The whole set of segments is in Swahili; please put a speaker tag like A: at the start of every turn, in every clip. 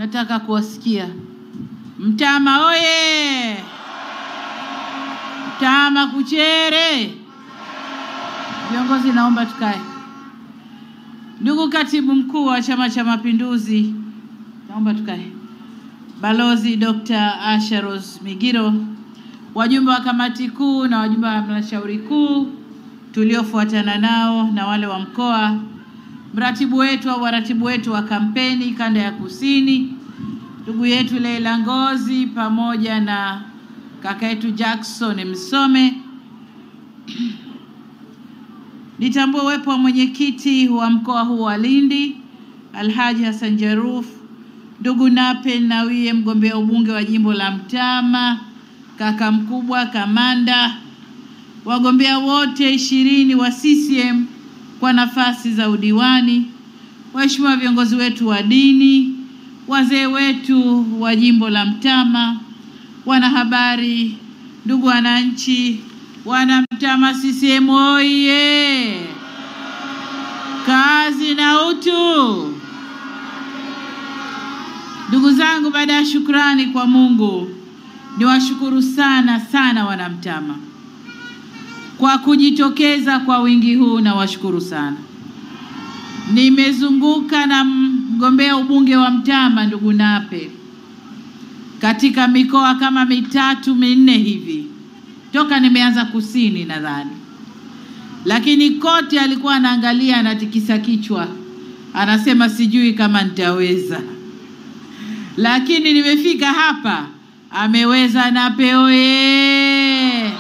A: Nataka kuwasikia. Mtama oye! Mtama kuchere! Viongozi naomba tukae. Ndugu Katibu Mkuu wa Chama cha Mapinduzi, naomba tukae. Balozi Dr. Asha Rose Migiro, wajumbe wa kamati kuu na wajumbe wa halmashauri kuu tuliofuatana nao na wale wa mkoa, mratibu wetu au waratibu wetu wa kampeni kanda ya Kusini, ndugu yetu Leila Ngozi pamoja na kaka yetu Jackson Msome. Nitambue uwepo wa mwenyekiti wa mkoa huu wa Lindi Alhaji Hassan Jaruf, ndugu Nape Nawie mgombea ubunge wa jimbo la Mtama, kaka mkubwa kamanda, wagombea wote 20 wa CCM kwa nafasi za udiwani, waheshimiwa viongozi wetu wa dini, wazee wetu wa jimbo la Mtama, wanahabari, ndugu wananchi, wana Mtama CCM oye! Kazi na utu. Ndugu zangu, baada ya shukrani kwa Mungu, niwashukuru sana wana Mtama kwa kujitokeza kwa wingi huu. Na washukuru sana. Nimezunguka na mgombea ubunge wa Mtama ndugu Nape katika mikoa kama 3-4 hivi toka nimeanza Kusini nadhani, lakini kote alikuwa anaangalia, anatikisa kichwa, anasema sijui kama nitaweza. Lakini nimefika hapa, ameweza. Nape oye!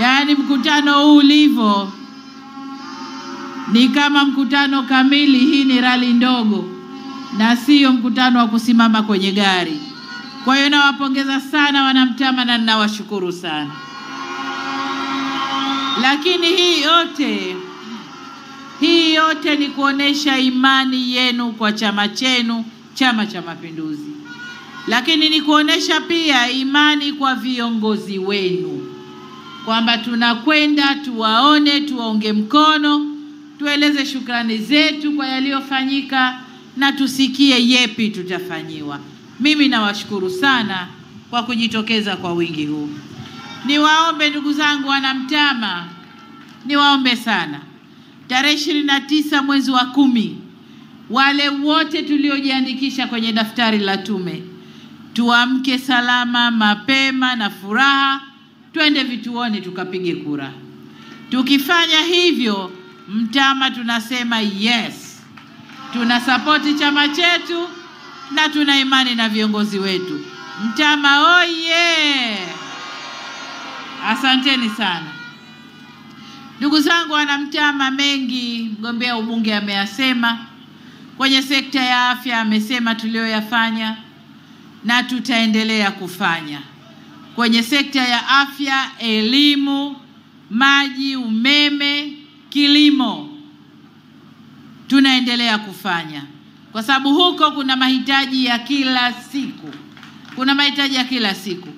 A: Yaani mkutano huu ulivyo ni kama mkutano kamili. Hii ni rali ndogo na sio mkutano wa kusimama kwenye gari. Kwa hiyo nawapongeza sana wanamtama na ninawashukuru sana. Lakini hii yote ni kuonesha imani yenu kwa chama chenu, Chama cha Mapinduzi. Lakini ni kuonesha pia imani kwa viongozi wenu, kwamba tunakwenda tuwaone, tuwaunge mkono, tueleze shukrani zetu kwa yaliyofanyika na tusikie yepi tutafanyiwa. Mimi nawashukuru sana kwa kujitokeza kwa wingi huu. Niwaombe ndugu zangu wanamtama, niwaombe sana. Tarehe 29 mwezi wa 10, wale wote tuliojiandikisha kwenye daftari la tume, tuamke salama mapema na furaha, twende vituoni tukapige kura. Tukifanya hivyo, Mtama tunasema yes, tunasapoti chama chetu na tuna imani na viongozi wetu. Mtama oye! Asanteni sana. Ndugu zangu wanamtama, mengi mgombea ubunge ameyasema. Kwenye sekta ya afya amesema tulioyafanya na tutaendelea kufanya. Kwenye sekta ya afya, elimu, maji, umeme, kilimo, tunaendelea kufanya. Kwa sababu huko kuna mahitaji ya kila siku.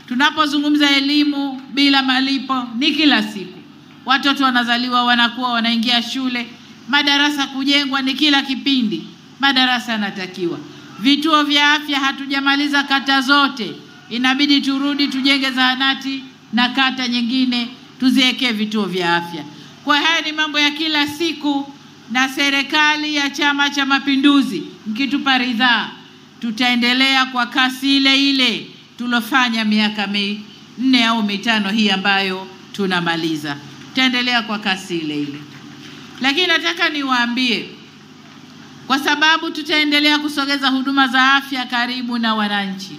A: Tunapozungumza elimu bila malipo ni kila siku. Watoto wanazaliwa, wanakuwa, wanaingia shule, madarasa kujengwa ni kila kipindi. Madarasa yanatakiwa. Vituo vya afya hatujamaliza kata zote. Inabidi turudi tujenge zahanati na kata nyingine tuziwekee vituo vya afya. Kwa haya ni mambo ya kila siku, na serikali ya Chama cha Mapinduzi mkitupa ridhaa, tutaendelea kwa kasi ile tulofanya miaka 4 au 5 hii ambayo tunamaliza. Tutaendelea kwa kasi ile. Lakini nataka niwaambie, kwa sababu tutaendelea kusogeza huduma za afya karibu na wananchi,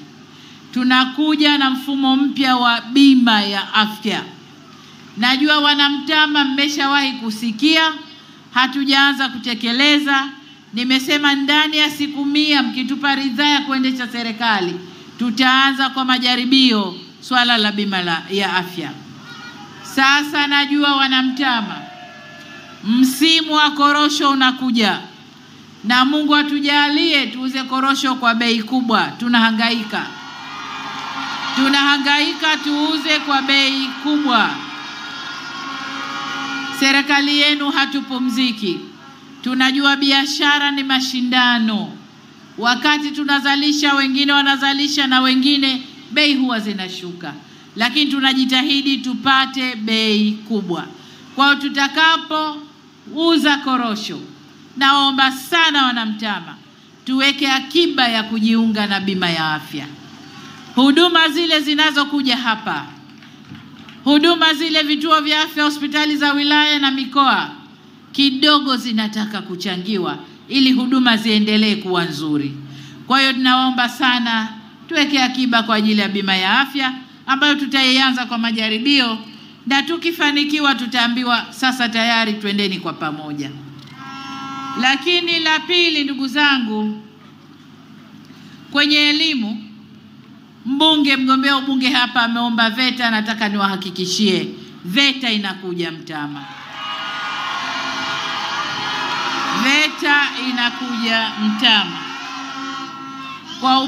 A: tunakuja na mfumo mpya wa bima ya afya. Najua wanamtama mmeshawahi kusikia, hatujaanza kutekeleza. Nimesema ndani ya siku 100 mkitupa ridhaa ya kuendesha serikali, tutaanza kwa majaribio swala la bima ya afya. Sasa najua wanamtama, msimu wa korosho unakuja, na Mungu atujalie tuuze korosho kwa bei kubwa. Tunahangaika tuuze kwa bei kubwa. Serikali yenu hatupumziki. Tunajua biashara ni mashindano. Wakati tunazalisha, wengine wanazalisha na wengine bei huwa zinashuka, lakini tunajitahidi tupate bei kubwa. Kwa tutakapouza korosho, naomba sana Wanamtama tuweke akiba ya kujiunga na bima ya afya. Huduma zile zinazokuja hapa, huduma zile vituo vya afya, hospitali za wilaya na mikoa, kidogo zinataka kuchangiwa ili huduma ziendelee kuwa nzuri. Kwa hiyo tunaomba sana tuweke akiba kwa ajili ya bima ya afya ambayo tutaianza kwa majaribio, na tukifanikiwa tutaambiwa sasa tayari twendeni kwa pamoja. Lakini la pili, ndugu zangu, kwenye elimu, mgombea ubunge hapa ameomba VETA. Nataka niwahakikishie VETA inakuja Mtama. VETA inakuja Mtama. Kwa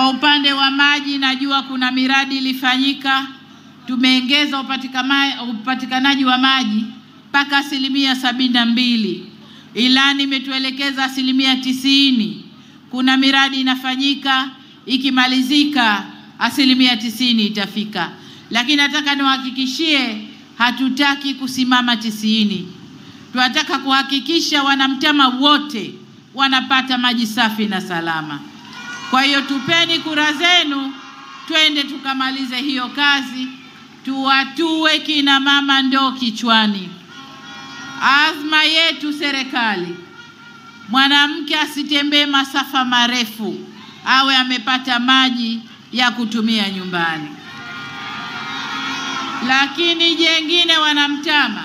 A: upande wa maji, najua kuna miradi ilifanyika, tumeongeza upatikanaji wa maji mpaka 72%. Ilani imetuelekeza 90%. Kuna miradi inafanyika, ikimalizika 90% itafika. Lakini nataka niwahakikishie hatutaki kusimama 90. Tunataka kuhakikisha Wanamtama wote wanapata maji safi na salama. Kwa hiyo tupeni kura zenu, twende tukamalize hiyo kazi, tuwatue kina mama ndo kichwani. Azma yetu serikali, mwanamke asitembee masafa marefu, awe amepata maji ya kutumia nyumbani. Lakini jengine Wanamtama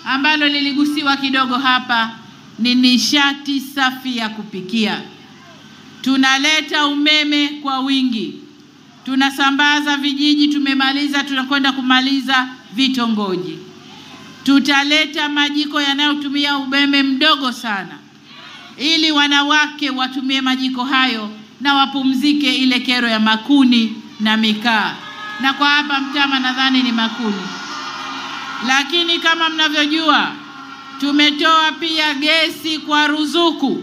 A: ambalo liligusiwa kidogo hapa ni nishati safi ya kupikia. Tunaleta umeme kwa wingi, tunasambaza vijiji, tumemaliza, tunakwenda kumaliza vitongoji. Tutaleta majiko yanayotumia umeme mdogo sana, ili wanawake watumie majiko hayo na wapumzike ile kero ya makuni na mikaa. Na kwa hapa Mtama nadhani ni makuni. Lakini kama mnavyojua, tumetoa pia gesi kwa ruzuku.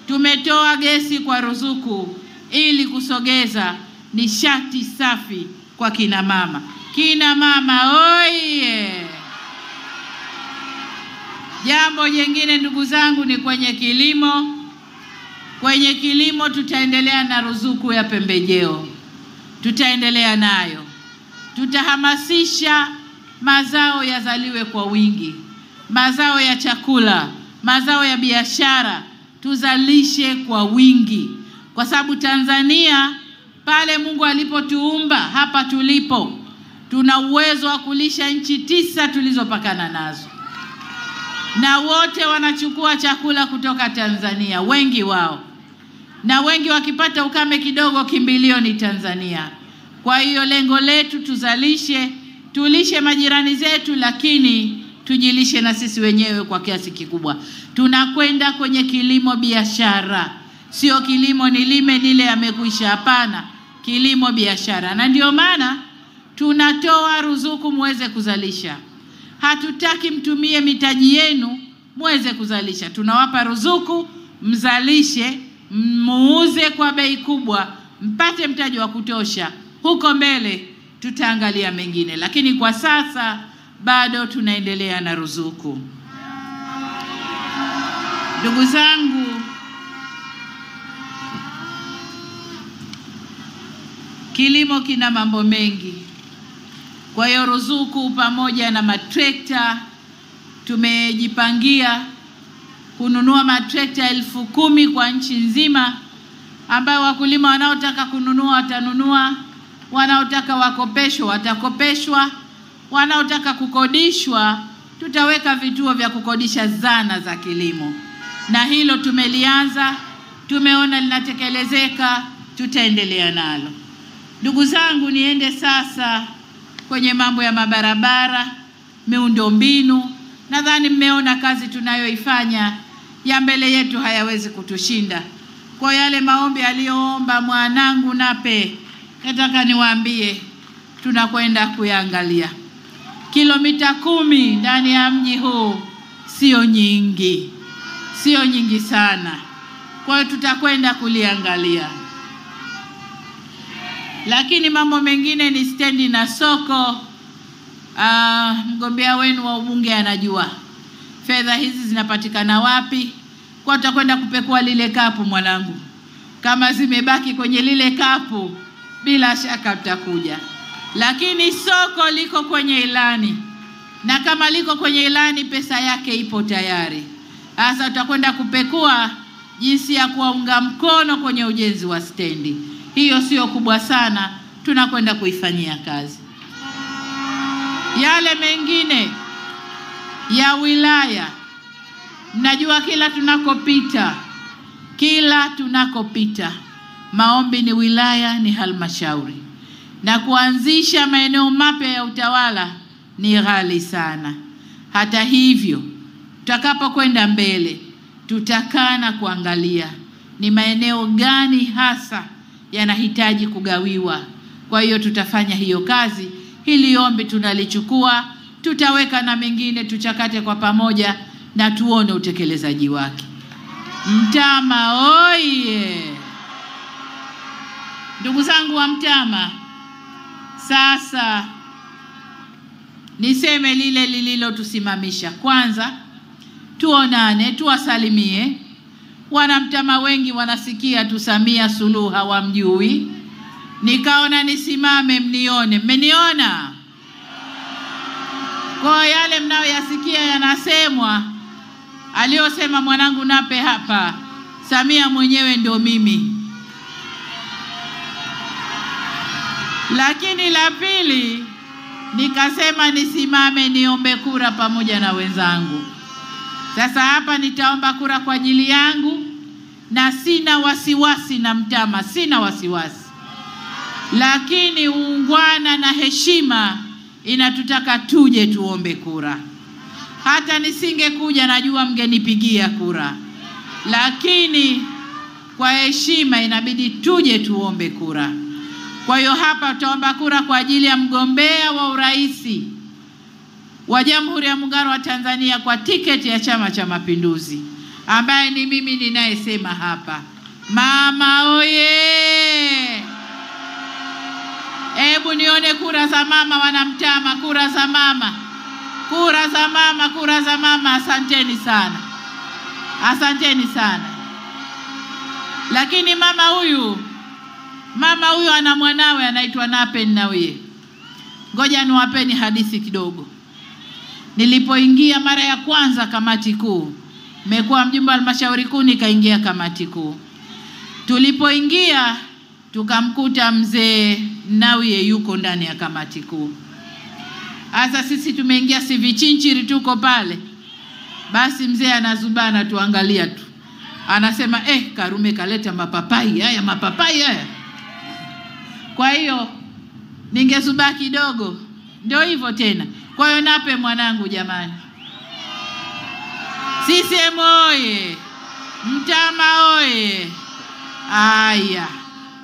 A: Tumetoa gesi kwa ruzuku ili kusogeza nishati safi kwa kina mama. Kina mama oye! Jambo jingine ndugu zangu ni kwenye kilimo. Kwenye kilimo tutaendelea na ruzuku ya pembejeo. Tutaendelea nayo. Tutahamasisha mazao yazaliwe kwa wingi. Mazao ya chakula, mazao ya biashara, tuzalishe kwa wingi. Kwa sababu Tanzania pale Mungu alipotuumba hapa tulipo, tuna uwezo wa kulisha nchi 9 tulizopakana nazo. Na wote wanachukua chakula kutoka Tanzania, wengi wao. Na wengi wakipata ukame kidogo, kimbilio ni Tanzania. Kwa hiyo lengo letu tuzalishe, tulishe majirani zetu, lakini tujilishe na sisi wenyewe kwa kiasi kikubwa. Tunakwenda kwenye kilimo biashara. Sio kilimo nilime nile yamekwisha, hapana. Kilimo biashara. Na ndio maana tunatoa ruzuku muweze kuzalisha. Hatutaki mtumie mitaji yenu muweze kuzalisha. Tunawapa ruzuku, mzalishe, muuze kwa bei kubwa, mpate mtaji wa kutosha. Huko mbele tutaangalia mengine, lakini kwa sasa bado tunaendelea na ruzuku. Ndugu zangu, kilimo kina mambo mengi. Kwa hiyo ruzuku pamoja na matrekta, tumejipangia kununua matrekta 10,000 kwa nchi nzima, ambao wakulima wanaotaka kununua watanunua, wanaotaka wakopeshwa watakopeshwa, wanaotaka kukodishwa tutaweka vituo vya kukodisha zana za kilimo. Na hilo tumelianza, tumeona linatekelezeka, tutaendelea nalo. Ndugu zangu, niende sasa kwenye mambo ya mabarabara, miundombinu. Nadhani mmeona kazi tunayoifanya, ya mbele yetu hayawezi kutushinda. Kwa yale maombi aliyoomba mwanangu Nape, nataka niwaambie tunakwenda kuyaangalia. Kilomita 10 ndani ya mji huu sio nyingi. sio nyingi sana. Kwa hiyo tutakwenda kuliangalia. Lakini mambo mengine ni stendi na soko. Mgombea wenu wa ubunge anajua fedha hizi zinapatikana wapi. Kwa tutakwenda kupekua lile kapu mwanangu. Kama zimebaki kwenye lile kapu, bila shaka tutakuja. Lakini soko liko kwenye ilani. Na kama liko kwenye ilani, pesa yake ipo tayari. Sasa tutakwenda kupekua jinsi ya kuwaunga mkono kwenye ujenzi wa stendi. Hiyo sio kubwa sana, tunakwenda kuifanyia kazi. Yale mengine ya wilaya, mnajua kila tunakopita maombi ni wilaya, ni halmashauri, na kuanzisha maeneo mapya ya utawala ni ghali sana. Hata hivyo, tutakapokwenda mbele, tutakaa na kuangalia ni maeneo gani hasa yanahitaji kugawiwa. Kwa hiyo tutafanya hiyo kazi. Hili ombi tunalichukua, tutaweka na mengine tuchakate kwa pamoja na tuone utekelezaji wake. Mtama oye! Ndugu zangu wa Mtama, sasa niseme lile lililotusimamisha. Kwanza tuonane, tuwasalimie. Wanamtama wengi wanasikia tu Samia Suluhu hawamjui. Nikaona nisimame mnione. Mmeniona? Kwa yale mnayoyasikia yanasemwa, aliyosema mwanangu Nape hapa, Samia mwenyewe ndio mimi. Lakini la pili, nikasema nisimame niombe kura pamoja na wenzangu. Sasa hapa nitaomba kura kwa ajili yangu, na sina wasiwasi na Mtama, sina wasiwasi. Lakini uungwana na heshima inatutaka tuje tuombe kura. Hata nisingekuja najua mngenipigia kura. Lakini kwa heshima inabidi tuje tuombe kura. Kwa hiyo hapa tutaomba kura kwa ajili ya mgombea wa uraisi wa Jamhuri ya Muungano wa Tanzania kwa tiketi ya Chama cha Mapinduzi, ambaye ni mimi ninayesema hapa. Mama oye! Hebu nione kura za mama wanamtama, kura za mama. Kura za mama, kura za mama. Asanteni sana. Asanteni sana. Lakini mama huyu ana mwanawe anaitwa Nape Nnauye. Ngoja niwapeni hadithi kidogo. Nilipoingia mara ya kwanza kamati kuu, nimekuwa mjumbe wa halmashauri kuu, nikaingia kamati kuu. Tulipoingia tukamkuta mzee Nnauye yuko ndani ya kamati kuu. Asa sisi tumeingia si vichinchiri tuko pale. Basi mzee anazubana tuangalia tu. Anasema Karume kaleta mapapai haya. Kwa hiyo ningezuba kidogo. Ndio hivyo tena. Kwa hiyo Nape mwanangu jamani. CCM oye! Mtama oye! Aya.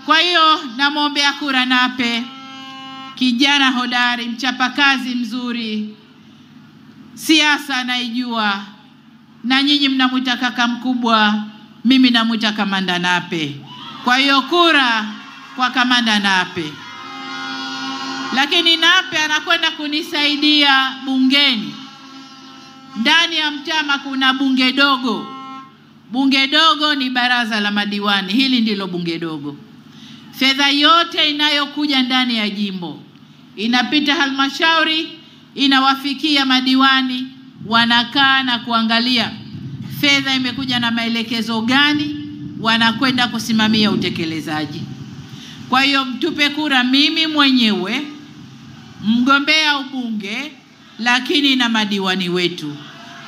A: Kwa hiyo namwombea kura Nape, kijana hodari, mchapakazi mzuri, siasa naijua, na nyinyi mnamuita kaka mkubwa, mimi namuita Kamanda Nape. Kwa hiyo kura kwa Kamanda Nape. Lakini Nape anakwenda kunisaidia bungeni. Ndani ya Mtama kuna bunge dogo. Bunge dogo ni baraza la madiwani. Hili ndilo bunge dogo. Fedha yote inayokuja ndani ya jimbo inapita halmashauri, inawafikia madiwani, wanakaa na kuangalia fedha imekuja na maelekezo gani, wanakwenda kusimamia utekelezaji. Kwa hiyo mtupe kura mimi mwenyewe, mgombea ubunge, lakini na madiwani wetu.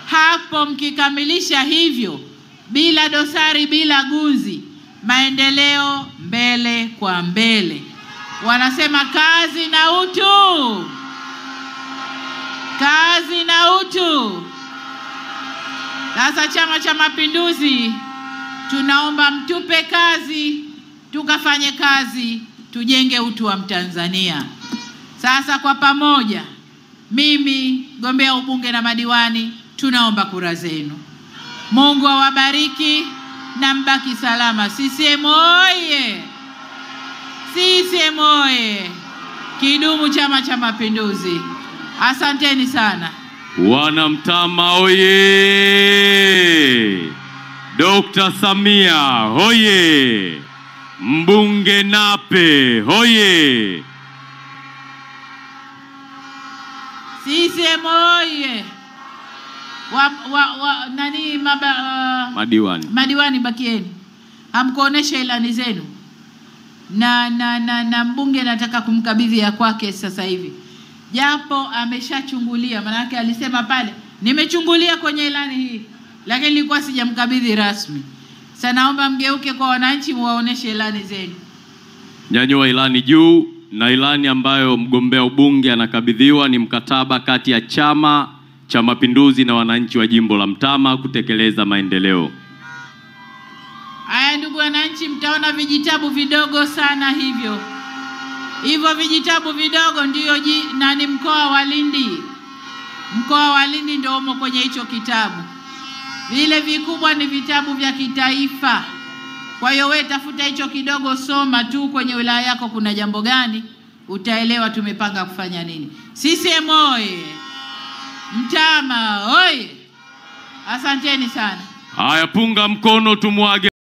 A: Hapo mkikamilisha hivyo, bila dosari, bila gunzi, maendeleo mbele kwa mbele. Wanasema kazi na utu. Kazi na utu. Sasa Chama cha Mapinduzi tunaomba mtupe kazi, tukafanye kazi, tujenge utu wa Mtanzania. Sasa kwa pamoja, mimi gombea ubunge na madiwani, tunaomba kura zenu. Mungu awabariki na mbaki salama. CCM oye! CCM oye! Kidumu Chama cha Mapinduzi! Asanteni sana.
B: Wanamtama oye! Dr. Samia hoye! Mbunge Nape hoye!
A: CCM oye! Madiwani bakieni. Hamkuonesha ilani zenu. Na mbunge nataka kumkabidhi ya kwake sasa hivi. Japo ameshachungulia, maana yake alisema pale, nimechungulia kwenye ilani hii, lakini nilikuwa sijamkabidhi rasmi. Sasa naomba mgeuke kwa wananchi muwaoneshe ilani zenu.
B: Nyanyua ilani juu, na ilani ambayo mgombea ubunge anakabidhiwa ni mkataba kati ya Chama cha Mapinduzi na wananchi wa jimbo la Mtama kutekeleza maendeleo.
A: Haya ndugu wananchi, mtaona vijitabu vidogo sana hivyo. Hivyo vijitabu vidogo ndiyo ni mkoa wa Lindi. Mkoa wa Lindi ndio umo kwenye hicho kitabu. Vile vikubwa ni vitabu vya kitaifa. Kwa hiyo wewe tafuta hicho kidogo, soma tu kwenye wilaya yako kuna jambo gani, utaelewa tumepanga kufanya nini. CCM oye! Mtama oye! Asanteni sana.
B: Haya, punga mkono tumwage.